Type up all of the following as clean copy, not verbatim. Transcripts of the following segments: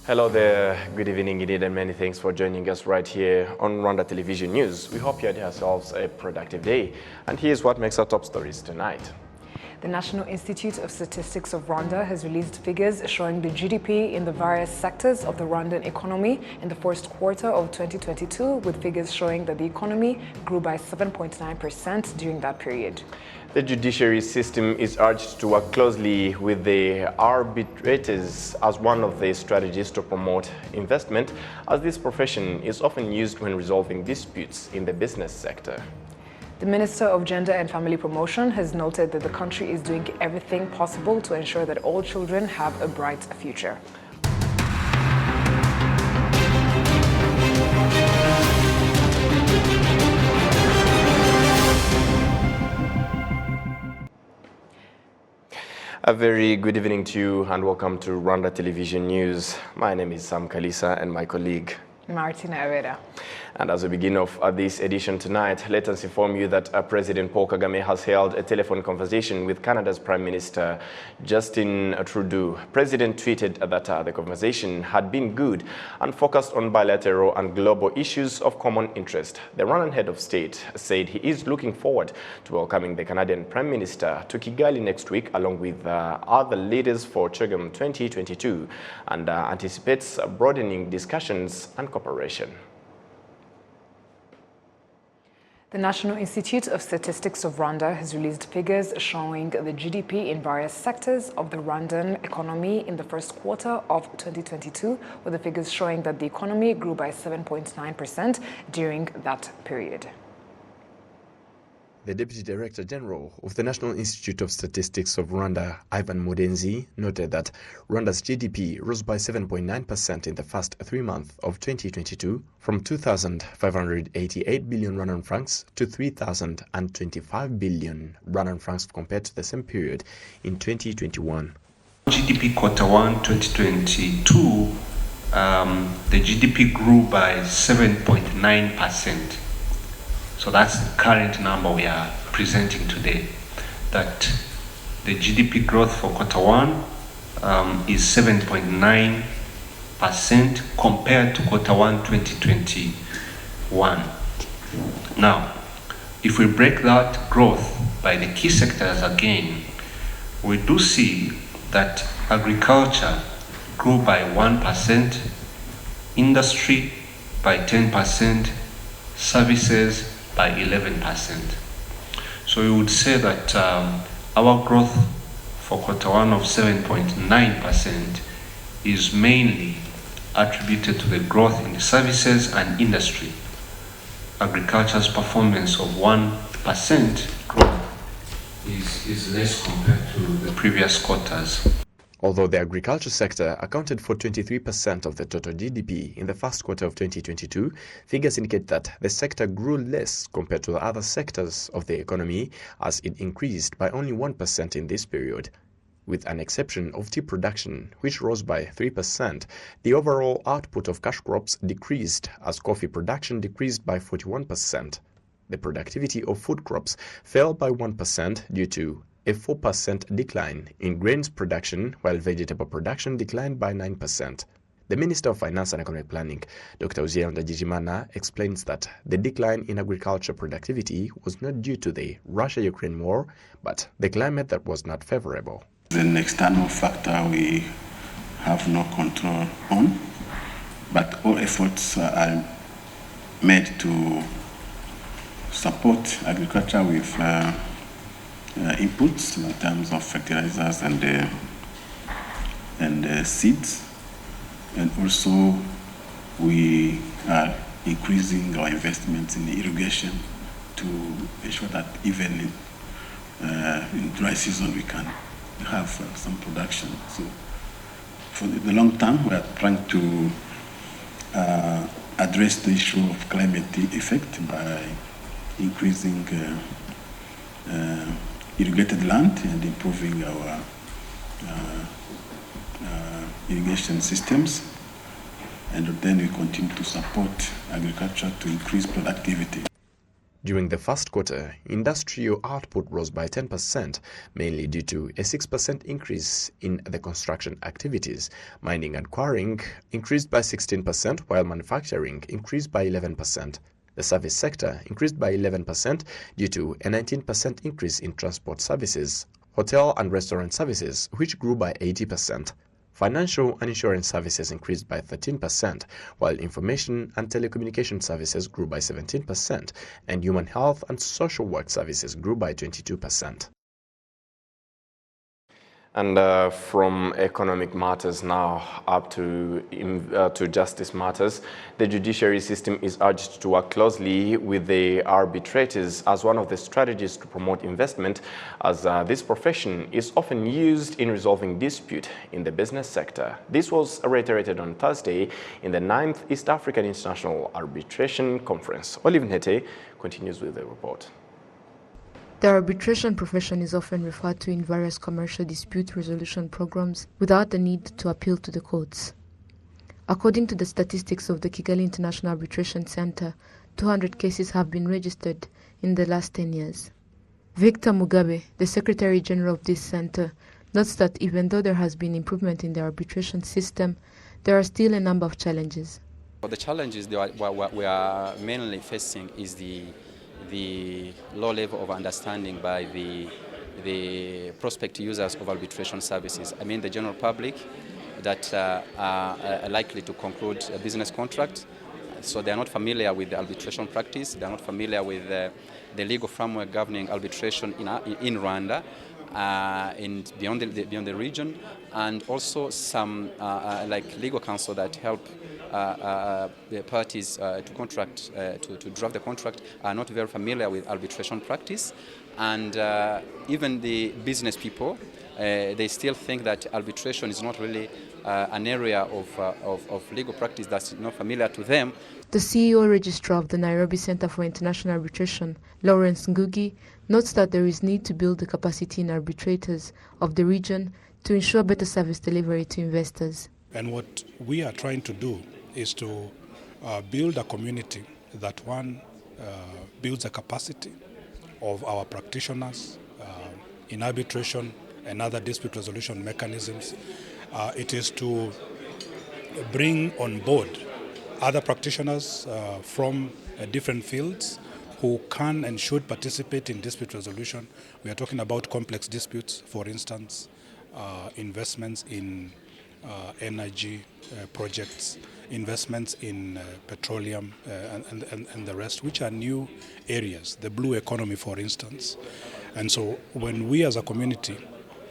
Hello there, good evening indeed, and many thanks for joining us right here on Rwanda Television News. We hope you had yourselves a productive day, and here's what makes our top stories tonight. The National Institute of Statistics of Rwanda has released figures showing the GDP in the various sectors of the Rwandan economy in the first quarter of 2022, with figures showing that the economy grew by 7.9% during that period. The judiciary system is urged to work closely with the arbitrators as one of the strategies to promote investment, as this profession is often used when resolving disputes in the business sector. The Minister of Gender and Family Promotion has noted that the country is doing everything possible to ensure that all children have a bright future. A very good evening to you and welcome to Rwanda Television News. My name is Sam Kalisa and my colleague Martina Herrera. And as we begin off this edition tonight, let us inform you that President Paul Kagame has held a telephone conversation with Canada's Prime Minister Justin Trudeau. President tweeted that the conversation had been good and focused on bilateral and global issues of common interest. The Rwandan head of state said he is looking forward to welcoming the Canadian Prime Minister to Kigali next week, along with other leaders for CHOGM 2022, and anticipates broadening discussions and cooperation. The National Institute of Statistics of Rwanda has released figures showing the GDP in various sectors of the Rwandan economy in the first quarter of 2022, with the figures showing that the economy grew by 7.9% during that period. The Deputy Director General of the National Institute of Statistics of Rwanda, Ivan Murenzi, noted that Rwanda's GDP rose by 7.9% in the first 3 months of 2022, from 2,588 billion Rwandan francs to 3,025 billion Rwandan francs compared to the same period in 2021. GDP quarter 1 2022, the GDP grew by 7.9%. So that's the current number we are presenting today, that the GDP growth for quarter 1 is 7.9% compared to quarter 1 2021. Now, if we break that growth by the key sectors again, we do see that agriculture grew by 1%, industry by 10%, services by 11%. So we would say that our growth for quarter 1 of 7.9% is mainly attributed to the growth in the services and industry. Agriculture's performance of 1% growth is less compared to the previous quarters. Although the agriculture sector accounted for 23% of the total GDP in the first quarter of 2022, figures indicate that the sector grew less compared to the other sectors of the economy, as it increased by only 1% in this period. With an exception of tea production, which rose by 3%, the overall output of cash crops decreased as coffee production decreased by 41%. The productivity of food crops fell by 1% due to a 4% decline in grains production, while vegetable production declined by 9%. The Minister of Finance and Economic Planning, Dr. Uziel Ndagijimana, explains that the decline in agriculture productivity was not due to the Russia-Ukraine war, but the climate that was not favorable. An external factor we have no control on, but all efforts are made to support agriculture with inputs in terms of fertilizers and seeds, and also we are increasing our investments in irrigation to ensure that even in dry season we can have some production. So for the long term, we are trying to address the issue of climate effect by increasing irrigated land and improving our irrigation systems, and then we continue to support agriculture to increase productivity. During the first quarter, industrial output rose by 10%, mainly due to a 6% increase in the construction activities. Mining and quarrying increased by 16%, while manufacturing increased by 11%. The service sector increased by 11% due to a 19% increase in transport services, hotel and restaurant services, which grew by 80%. Financial and insurance services increased by 13%, while information and telecommunication services grew by 17%, and human health and social work services grew by 22%. And from economic matters now up to justice matters, the judiciary system is urged to work closely with the arbitrators as one of the strategies to promote investment, as this profession is often used in resolving dispute in the business sector. This was reiterated on Thursday in the 9th East African International Arbitration Conference. Olive Nete continues with the report. The arbitration profession is often referred to in various commercial dispute resolution programs without the need to appeal to the courts. According to the statistics of the Kigali International Arbitration Center, 200 cases have been registered in the last 10 years. Victor Mugabe, the Secretary General of this center, notes that even though there has been improvement in the arbitration system, there are still a number of challenges. The challenges that we are mainly facing is the low level of understanding by the prospect users of arbitration services. I mean the general public that are likely to conclude a business contract. So they are not familiar with the arbitration practice, they are not familiar with the legal framework governing arbitration in Rwanda and beyond the region, and also some like legal counsel that help the parties to contract, to draft the contract are not very familiar with arbitration practice, and even the business people, they still think that arbitration is not really an area of legal practice that's not familiar to them. The CEO Registrar of the Nairobi Center for International Arbitration, Lawrence Ngugi, notes that there is need to build the capacity in arbitrators of the region to ensure better service delivery to investors. And what we are trying to do is to build a community that builds a capacity of our practitioners in arbitration and other dispute resolution mechanisms. It is to bring on board other practitioners from different fields who can and should participate in dispute resolution. We are talking about complex disputes, for instance, investments in energy projects, investments in petroleum and the rest, which are new areas, the blue economy, for instance. And so when we as a community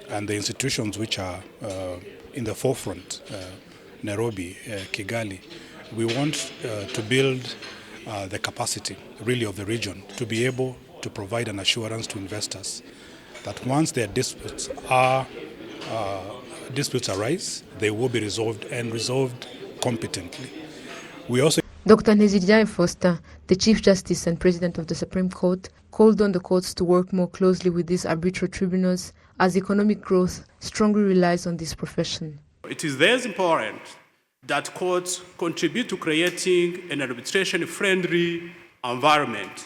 and the institutions which are in the forefront, Nairobi, Kigali, we want to build the capacity really of the region to be able to provide an assurance to investors that once their disputes arise, they will be resolved and resolved competently. We also Dr. Nezirjai Foster, the Chief Justice and President of the Supreme Court, called on the courts to work more closely with these arbitral tribunals as economic growth strongly relies on this profession. It is very important that courts contribute to creating an arbitration-friendly environment.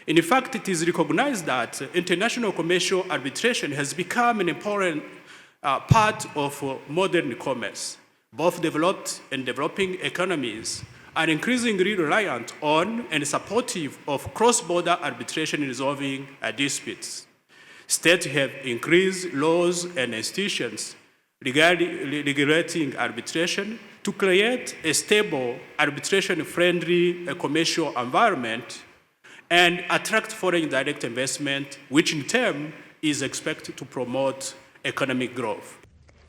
In fact, it is recognized that international commercial arbitration has become an important part of modern commerce. Both developed and developing economies are increasingly reliant on and supportive of cross-border arbitration in resolving disputes. States have increased laws and institutions regulating arbitration to create a stable, arbitration-friendly commercial environment and attract foreign direct investment, which in turn is expected to promote economic growth.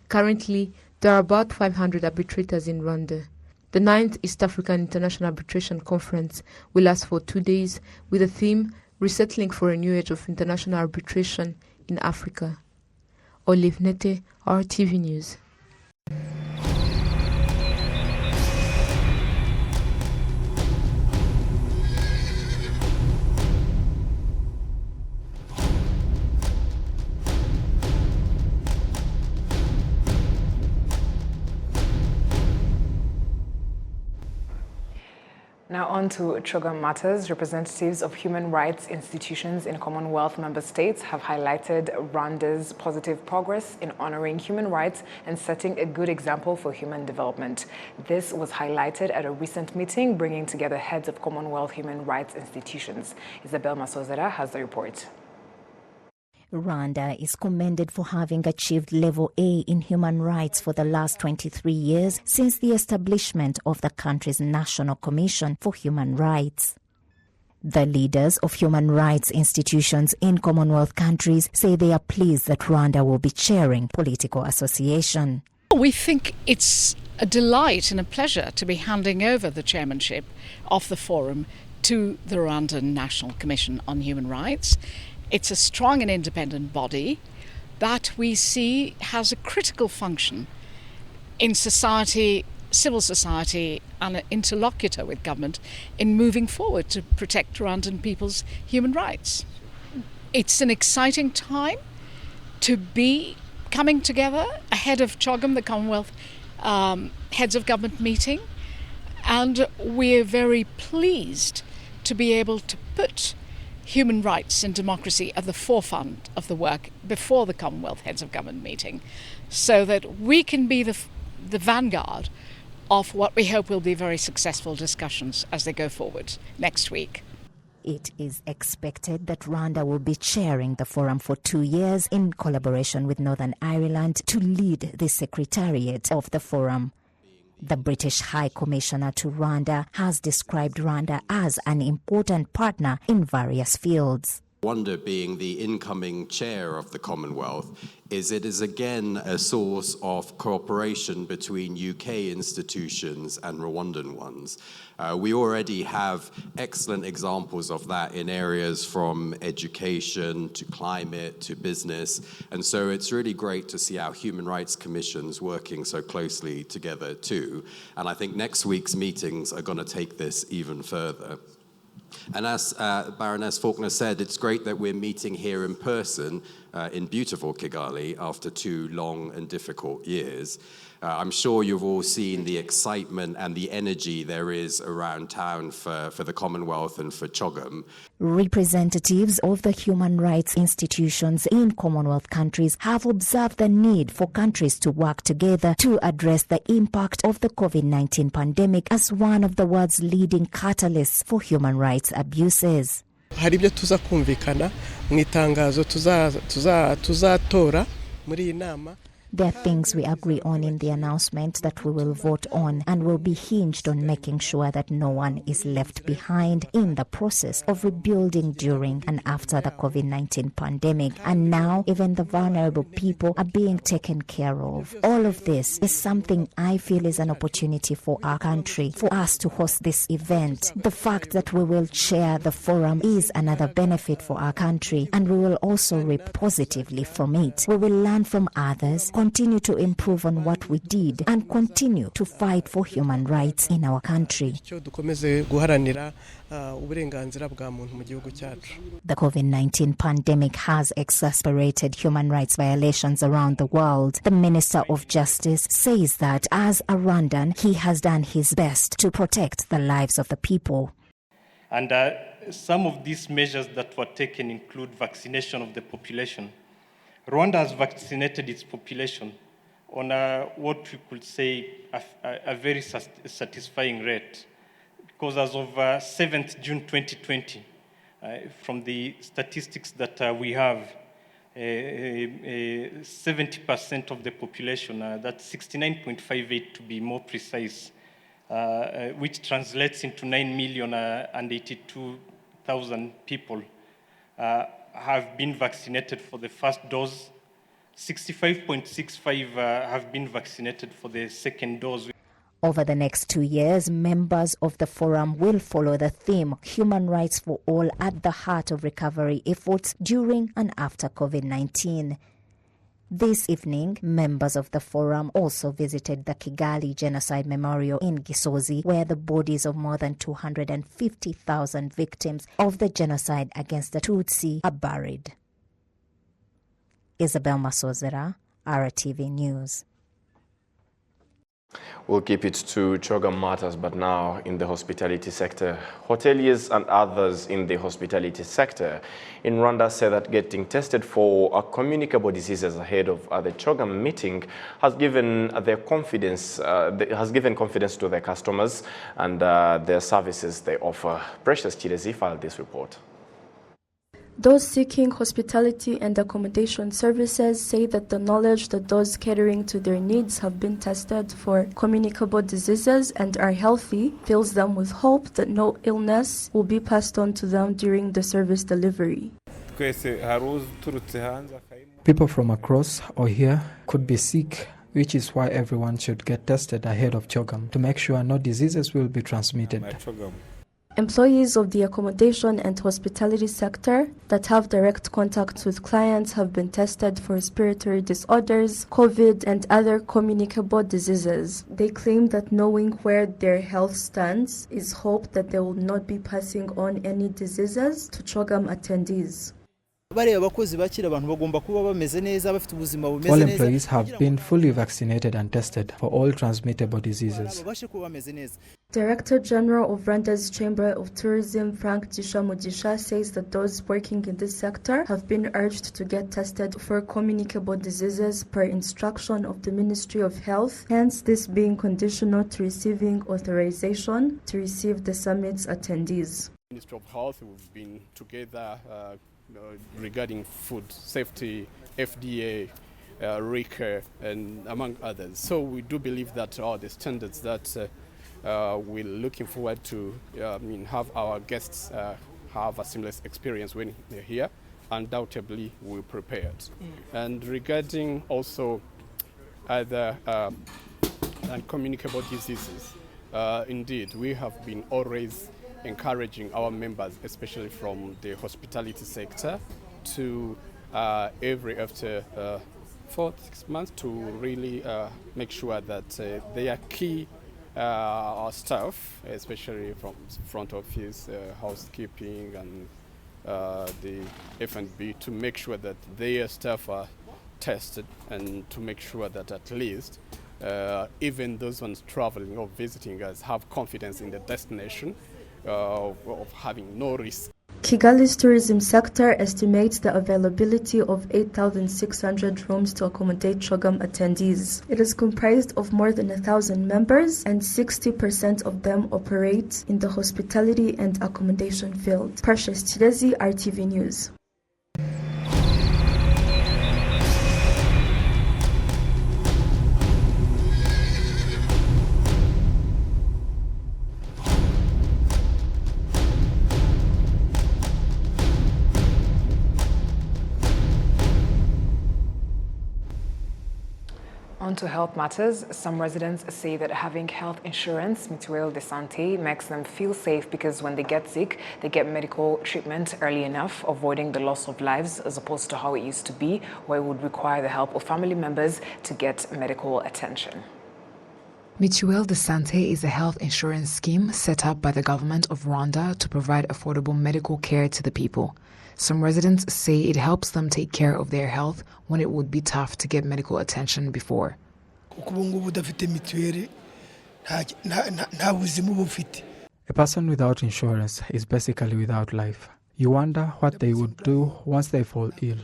Currently, there are about 500 arbitrators in Rwanda. The 9th East African International Arbitration Conference will last for 2 days with the theme Resettling for a New Age of International Arbitration in Africa. Olive Nete, RTV News. Now on to Chogam matters. Representatives of human rights institutions in Commonwealth member states have highlighted Rwanda's positive progress in honoring human rights and setting a good example for human development. This was highlighted at a recent meeting bringing together heads of Commonwealth human rights institutions. Isabel Masozera has the report. Rwanda is commended for having achieved level A in human rights for the last 23 years since the establishment of the country's National Commission for Human Rights. The leaders of human rights institutions in Commonwealth countries say they are pleased that Rwanda will be chairing political association. We think it's a delight and a pleasure to be handing over the chairmanship of the forum to the Rwandan National Commission on Human Rights. It's a strong and independent body that we see has a critical function in society, civil society, and an interlocutor with government in moving forward to protect Rwandan people's human rights. It's an exciting time to be coming together ahead of CHOGM, the Commonwealth Heads of Government meeting, and we're very pleased to be able to put human rights and democracy at the forefront of the work before the Commonwealth Heads of Government meeting, so that we can be the vanguard of what we hope will be very successful discussions as they go forward next week. It is expected that Rwanda will be chairing the forum for 2 years in collaboration with Northern Ireland to lead the secretariat of the forum. The British High Commissioner to Rwanda has described Rwanda as an important partner in various fields. Rwanda, being the incoming chair of the Commonwealth, it is again a source of cooperation between UK institutions and Rwandan ones. We already have excellent examples of that in areas from education to climate to business, and so it's really great to see our human rights commissions working so closely together too. And I think next week's meetings are going to take this even further. And as Baroness Faulkner said, it's great that we're meeting here in person in beautiful Kigali after 2 long and difficult years. I'm sure you've all seen the excitement and the energy there is around town for the Commonwealth and for CHOGM. Representatives of the human rights institutions in Commonwealth countries have observed the need for countries to work together to address the impact of the COVID-19 pandemic as one of the world's leading catalysts for human rights abuses. Hari ibyo tuza kumvikana mu itangazo tuzatora muri iyi nama. There are things we agree on in the announcement that we will vote on, and will be hinged on making sure that no one is left behind in the process of rebuilding during and after the COVID-19 pandemic. And now even the vulnerable people are being taken care of. All of this is something I feel is an opportunity for our country, for us to host this event. The fact that we will chair the forum is another benefit for our country, and we will also reap positively from it. We will learn from others, continue to improve on what we did, and continue to fight for human rights in our country. The COVID-19 pandemic has exacerbated human rights violations around the world. The Minister of Justice says that as a Rwandan, he has done his best to protect the lives of the people. And some of these measures that were taken include vaccination of the population. Rwanda has vaccinated its population on what we could say a very satisfying rate, because as of 7th June 2020, from the statistics that we have, 70% of the population, that's 69.58 to be more precise, which translates into 9,082,000 people, have been vaccinated for the first dose. 65.65 have been vaccinated for the second dose. Over the next 2 years, members of the forum will follow the theme Human Rights for All at the heart of recovery efforts during and after COVID-19. This evening, members of the forum also visited the Kigali Genocide Memorial in Gisozi, where the bodies of more than 250,000 victims of the genocide against the Tutsi are buried. Isabel Masozera, RwandaTV News. We'll keep it to Chogam matters, but now in the hospitality sector. Hoteliers and others in the hospitality sector in Rwanda say that getting tested for communicable diseases ahead of the Chogam meeting has given confidence to their customers and their services they offer. Precious Chirezi filed this report. Those seeking hospitality and accommodation services say that the knowledge that those catering to their needs have been tested for communicable diseases and are healthy fills them with hope that no illness will be passed on to them during the service delivery. People from across or here could be sick, which is why everyone should get tested ahead of Chogam to make sure no diseases will be transmitted. Employees of the accommodation and hospitality sector that have direct contact with clients have been tested for respiratory disorders, COVID, and other communicable diseases. They claim that knowing where their health stands is hope that they will not be passing on any diseases to Chogam attendees. All employees have been fully vaccinated and tested for all transmittable diseases. Director General of Rwanda's Chamber of Tourism, Frank Gisha says that those working in this sector have been urged to get tested for communicable diseases per instruction of the Ministry of Health, hence this being conditional to receiving authorization to receive the summit's attendees. Ministry of Health, we've been together regarding food safety, FDA, RICA, and among others. So we do believe that all the standards that we're looking forward to have our guests have a seamless experience when they're here. Undoubtedly, we're prepared. And regarding also other uncommunicable diseases, indeed, we have been always encouraging our members, especially from the hospitality sector, to after 4-6 months to really make sure that they are key staff, especially from front office, housekeeping, and the F&B, to make sure that their staff are tested and to make sure that at least even those ones traveling or visiting us have confidence in the destination of having no risk. Kigali's tourism sector estimates the availability of 8,600 rooms to accommodate Chogam attendees. It is comprised of more than 1,000 members, and 60% of them operate in the hospitality and accommodation field. Precious Chirezi, RTV News. On to health matters. Some residents say that having health insurance, Mutuelle de Santé, makes them feel safe because when they get sick, they get medical treatment early enough, avoiding the loss of lives, as opposed to how it used to be, where it would require the help of family members to get medical attention. Mutuelle de Santé is a health insurance scheme set up by the government of Rwanda to provide affordable medical care to the people. Some residents say it helps them take care of their health when it would be tough to get medical attention before. A person without insurance is basically without life. You wonder what they would do once they fall ill.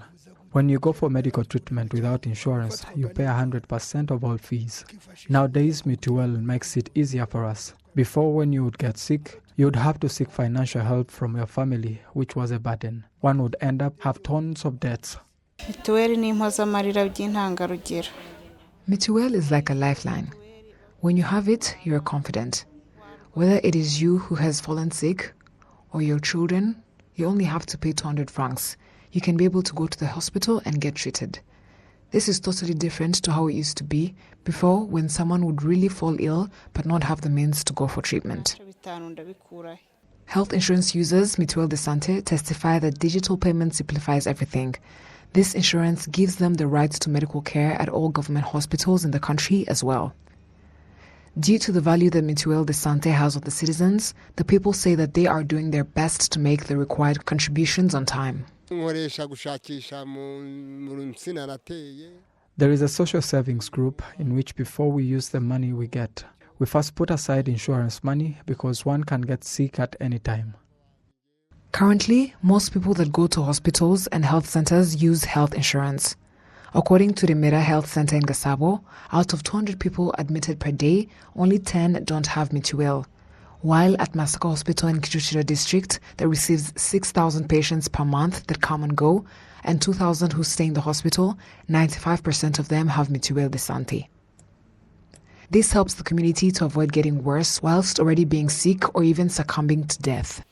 When you go for medical treatment without insurance, you pay 100% of all fees. Nowadays, Mutuelle makes it easier for us. Before, when you would get sick, you would have to seek financial help from your family, which was a burden. One would end up have tons of debts. Mutuelle is like a lifeline. When you have it, you're confident. Whether it is you who has fallen sick or your children, you only have to pay 200 francs. You can be able to go to the hospital and get treated. This is totally different to how it used to be before, when someone would really fall ill but not have the means to go for treatment. Health insurance users, Mutuelle de Santé, testify that digital payment simplifies everything. This insurance gives them the rights to medical care at all government hospitals in the country as well. Due to the value that Mutuelle de Santé has on the citizens, the people say that they are doing their best to make the required contributions on time. The There is a social savings group in which before we use the money we get, we first put aside insurance money because one can get sick at any time. Currently, most people that go to hospitals and health centers use health insurance. According to the Mera Health Center in Gasabo, out of 200 people admitted per day, only 10 don't have Mituel. While at Masaka Hospital in Kichuchiro district that receives 6,000 patients per month that come and go, and 2,000 who stay in the hospital, 95% of them have Mituel de Sante. This helps the community to avoid getting worse whilst already being sick or even succumbing to death.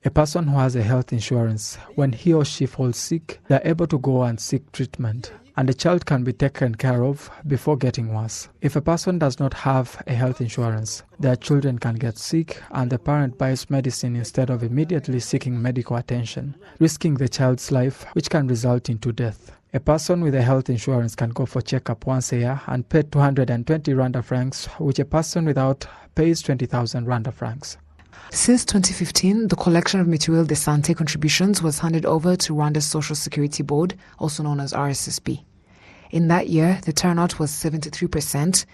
A person who has a health insurance, when he or she falls sick, they are able to go and seek treatment, and the child can be taken care of before getting worse. If a person does not have a health insurance, their children can get sick and the parent buys medicine instead of immediately seeking medical attention, risking the child's life, which can result into death. A person with a health insurance can go for checkup once a year and pay 220 Rwanda francs, which a person without pays 20,000 Rwanda francs. Since 2015, the collection of Mutuelle de Santé contributions was handed over to Rwanda's Social Security Board, also known as RSSB. In that year, the turnout was 73%.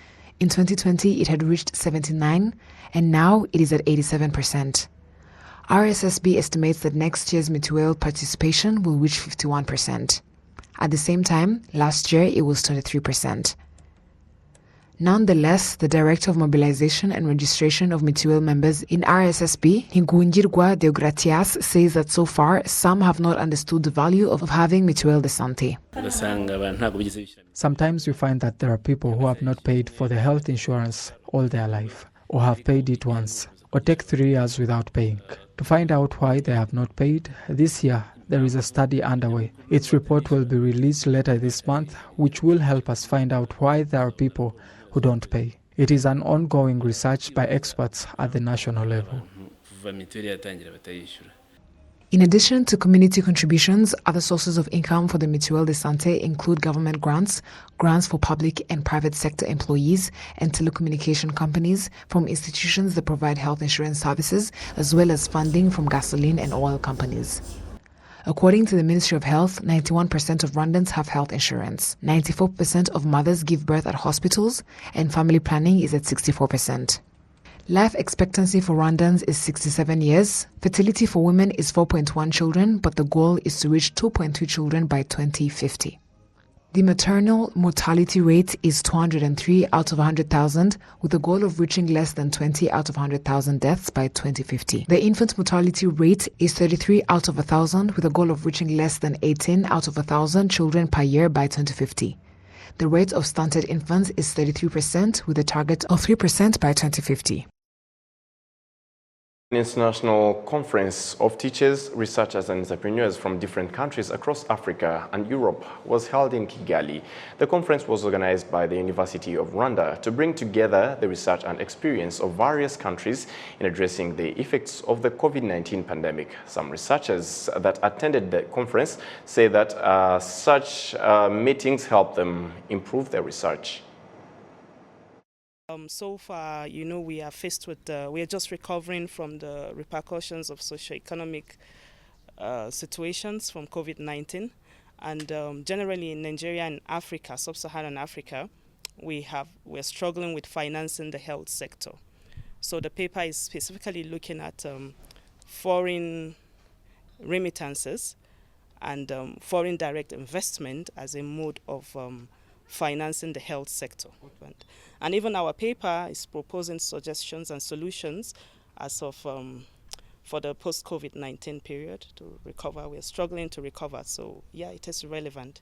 In 2020, it had reached 79%, and now it is at 87%. RSSB estimates that next year's Mutuelle participation will reach 51%. At the same time, last year it was 23%. Nonetheless, the Director of Mobilization and Registration of Mutuelle members in RSSB, Hingungirwa Deogratias, says that so far, some have not understood the value of having Mutuelle de Santé. Sometimes we find that there are people who have not paid for their health insurance all their life, or have paid it once, or take 3 years without paying. To find out why they have not paid, this year there is a study underway. Its report will be released later this month, which will help us find out why there are people who don't pay. It is an ongoing research by experts at the national level. In addition to community contributions, other sources of income for the Mutuelle de Santé include government grants, grants for public and private sector employees, and telecommunication companies from institutions that provide health insurance services, as well as funding from gasoline and oil companies. According to the Ministry of Health, 91% of Rwandans have health insurance. 94% of mothers give birth at hospitals, and family planning is at 64%. Life expectancy for Rwandans is 67 years. Fertility for women is 4.1 children, but the goal is to reach 2.2 children by 2050. The maternal mortality rate is 203 out of 100,000, with a goal of reaching less than 20 out of 100,000 deaths by 2050. The infant mortality rate is 33 out of 1,000, with a goal of reaching less than 18 out of 1,000 children per year by 2050. The rate of stunted infants is 33%, with a target of 3% by 2050. An international conference of teachers, researchers and entrepreneurs from different countries across Africa and Europe was held in Kigali. The conference was organized by the University of Rwanda to bring together the research and experience of various countries in addressing the effects of the COVID-19 pandemic. Some researchers that attended the conference say that such meetings help them improve their research. So far, we are faced with, we are just recovering from the repercussions of socioeconomic situations from COVID-19. And generally in Nigeria and Africa, sub-Saharan Africa, we're struggling with financing the health sector. So the paper is specifically looking at foreign remittances and foreign direct investment as a mode of financing the health sector. And even our paper is proposing suggestions and solutions as of for the post-COVID-19 period to recover. We're struggling to recover, so yeah, it is relevant.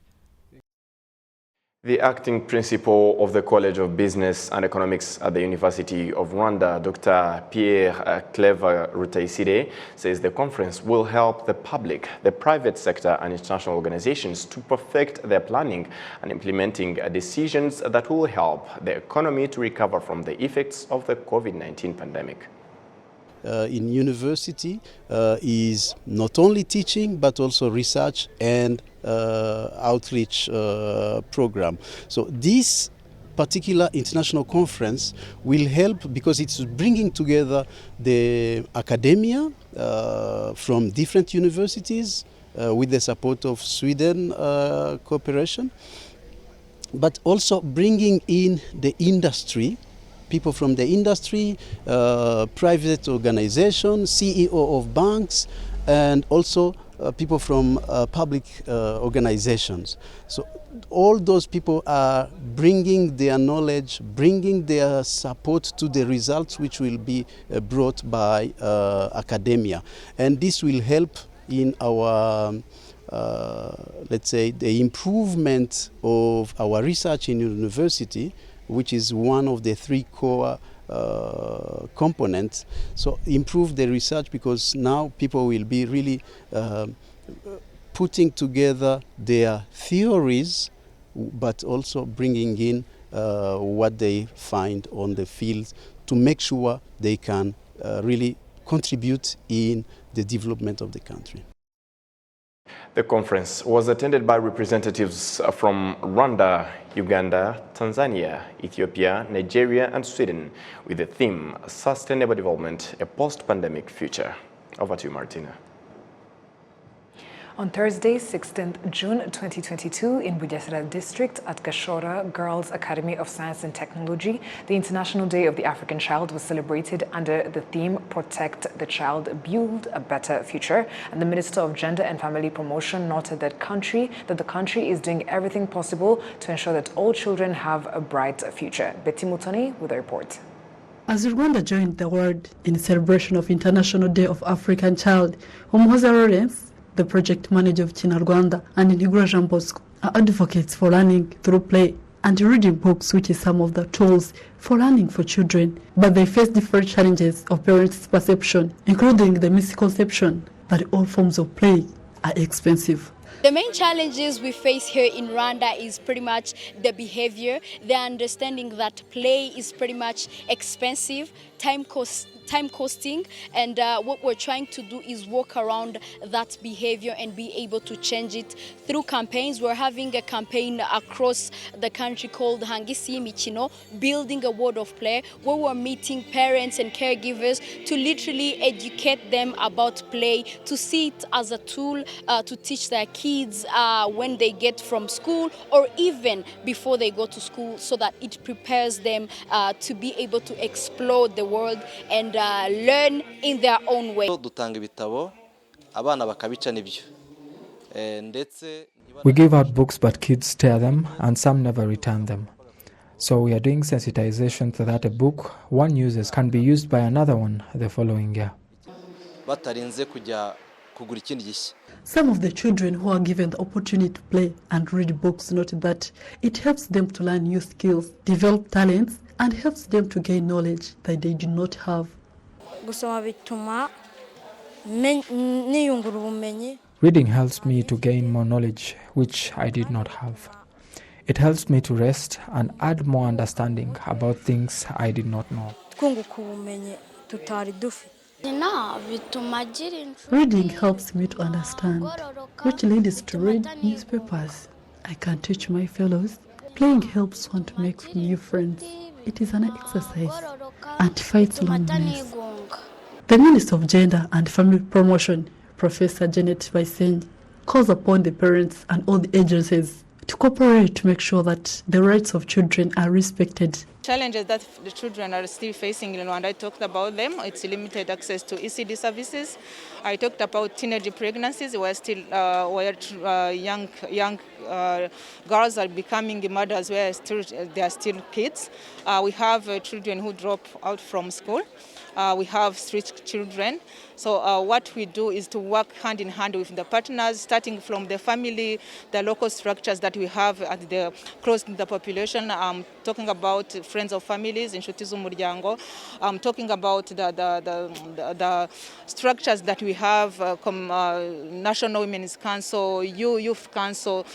The acting principal of the College of Business and Economics at the University of Rwanda, Dr. Pierre Clever Rutaisire, says the conference will help the public, the private sector and international organizations to perfect their planning and implementing decisions that will help the economy to recover from the effects of the COVID-19 pandemic. In university is not only teaching but also research and outreach program. So this particular international conference will help because it's bringing together the academia from different universities with the support of Sweden cooperation, but also bringing in the industry, people from the industry, private organizations, CEO of banks, and also people from public organizations. So all those people are bringing their knowledge, bringing their support to the results which will be brought by academia. And this will help in our, let's say, the improvement of our research in university, which is one of the three core components. So improve the research, because now people will be really putting together their theories, but also bringing in what they find on the field to make sure they can really contribute in the development of the country. The conference was attended by representatives from Rwanda, Uganda, Tanzania, Ethiopia, Nigeria, and Sweden, with the theme Sustainable Development, a Post-Pandemic Future. Over to you, Martina. On Thursday, 16th June 2022, in Bugesera district at Gashora Girls Academy of Science and Technology, the International Day of the African Child was celebrated under the theme Protect the Child, Build a Better Future. And the Minister of Gender and Family Promotion noted that the country is doing everything possible to ensure that all children have a bright future. Betty Mutoni with a report. As Rwanda joined the world in celebration of International Day of African Child, Umuhoza Lawrence, the project manager of China Rwanda, and Nigura Jean Bosco are advocates for learning through play and reading books, which is some of the tools for learning for children. But they face different challenges of parents' perception, including the misconception that all forms of play are expensive. The main challenges we face here in Rwanda is pretty much the behavior, the understanding that play is pretty much expensive, time costing, and what we're trying to do is work around that behavior and be able to change it through campaigns. We're having a campaign across the country called Hangisi Michino, building a world of play, where we're meeting parents and caregivers to literally educate them about play, to see it as a tool to teach their kids when they get from school or even before they go to school, so that it prepares them to be able to explore the world and learn in their own way. We give out books, but kids tear them and some never return them. So we are doing sensitization so that a book one uses can be used by another one the following year. Some of the children who are given the opportunity to play and read books noted that it helps them to learn new skills, develop talents, and helps them to gain knowledge that they do not have. Reading helps me to gain more knowledge, which I did not have. It helps me to rest and add more understanding about things I did not know. Reading helps me to understand, which leads to read newspapers. I can teach my fellows. Playing helps one to make new friends. It is an exercise and fights loneliness. The Minister of Gender and Family Promotion, Professor Janet Vaisen, calls upon the parents and all the agencies to cooperate to make sure that the rights of children are respected. Challenges that the children are still facing in Rwanda, I talked about them. It's limited access to ECD services. I talked about teenage pregnancies, where still young girls are becoming mothers where they are still kids. We have children who drop out from school. We have street children. So what we do is to work hand in hand with the partners, starting from the family, the local structures that we have at the close to the population. I'm talking about friends of families, Inshuti z'umuryango. I'm talking about the structures that we have, National Women's Council, Youth Council,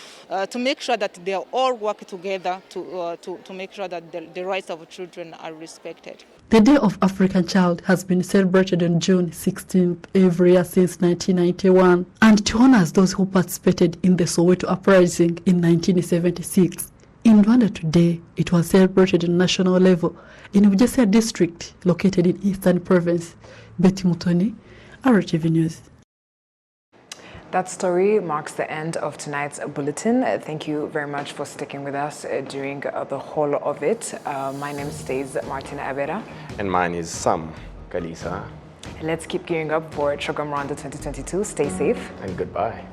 to make sure that they all work together to make sure that the rights of children are respected. The Day of African Child has been celebrated on June 16th every year since 1991, and to honor those who participated in the Soweto Uprising in 1976. In Rwanda today, it was celebrated on national level in Bugesera district, located in Eastern Province. Betty Mutoni, RwandaTV News. That story marks the end of tonight's bulletin. Thank you very much for sticking with us during the whole of it. My name stays Martina Abera. And mine is Sam Kalisa. Let's keep gearing up for Chogam Rwanda 2022. Stay safe. And goodbye.